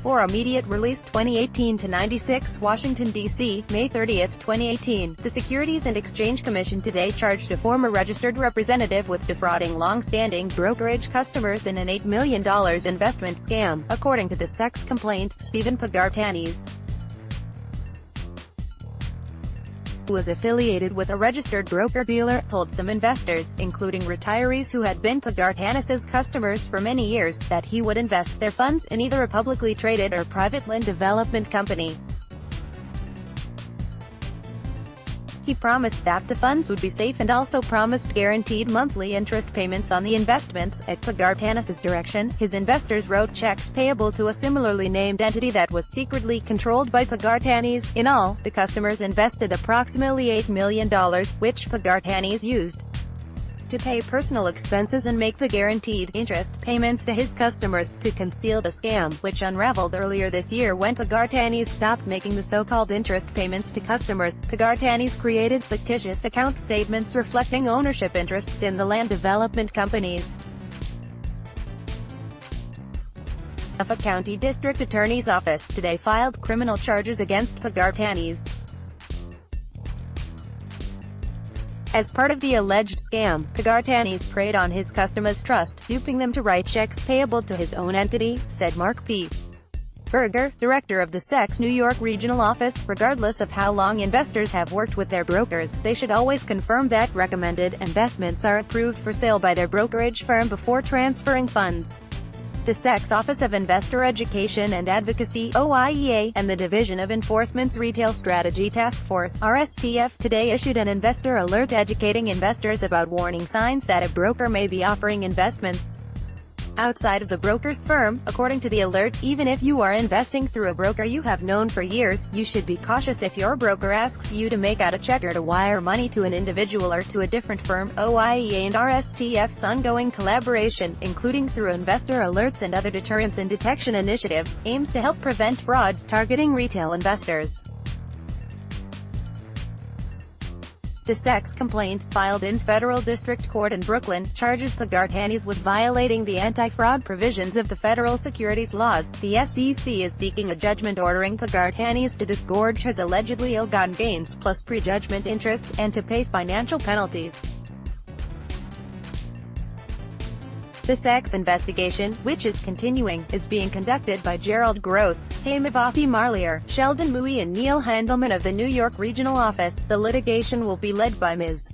For immediate release 2018-96 Washington, D.C., May 30, 2018, the Securities and Exchange Commission today charged a former registered representative with defrauding long-standing brokerage customers in an $8 million investment scam, according to the sex complaint. Stephen Pagartanis, who was affiliated with a registered broker-dealer, told some investors, including retirees who had been Pagartanis's customers for many years, that he would invest their funds in either a publicly traded or private land development company. He promised that the funds would be safe and also promised guaranteed monthly interest payments on the investments. At Pagartanis's direction, his investors wrote checks payable to a similarly named entity that was secretly controlled by Pagartanis. In all, the customers invested approximately $8 million, which Pagartanis used to pay personal expenses and make the guaranteed interest payments to his customers, to conceal the scam, which unraveled earlier this year when Pagartanis stopped making the so-called interest payments to customers. Pagartanis created fictitious account statements reflecting ownership interests in the land development companies. Suffolk County District Attorney's Office today filed criminal charges against Pagartanis. As part of the alleged scam, Pagartanis preyed on his customers' trust, duping them to write checks payable to his own entity, said Mark P. Berger, director of the SEC's New York Regional Office. Regardless of how long investors have worked with their brokers, they should always confirm that recommended investments are approved for sale by their brokerage firm before transferring funds. The SEC's Office of Investor Education and Advocacy (OIEA) and the Division of Enforcement's Retail Strategy Task Force (RSTF) today issued an investor alert educating investors about warning signs that a broker may be offering investments outside of the broker's firm. According to the alert, even if you are investing through a broker you have known for years, you should be cautious if your broker asks you to make out a check or to wire money to an individual or to a different firm. OIEA and RSTF's ongoing collaboration, including through investor alerts and other deterrence and detection initiatives, aims to help prevent frauds targeting retail investors. The sex complaint, filed in federal district court in Brooklyn, charges Pagartanis with violating the anti-fraud provisions of the federal securities laws. The SEC is seeking a judgment ordering Pagartanis to disgorge his allegedly ill-gotten gains, plus prejudgment interest, and to pay financial penalties. The sex investigation, which is continuing, is being conducted by Gerald Gross, Hemavati Marlier, Sheldon Mui and Neil Handelman of the New York Regional Office. The litigation will be led by Ms.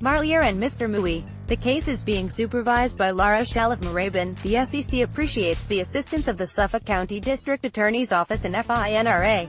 Marlier and Mr. Mui. The case is being supervised by Lara Shell of Marabin. The SEC appreciates the assistance of the Suffolk County District Attorney's Office and FINRA.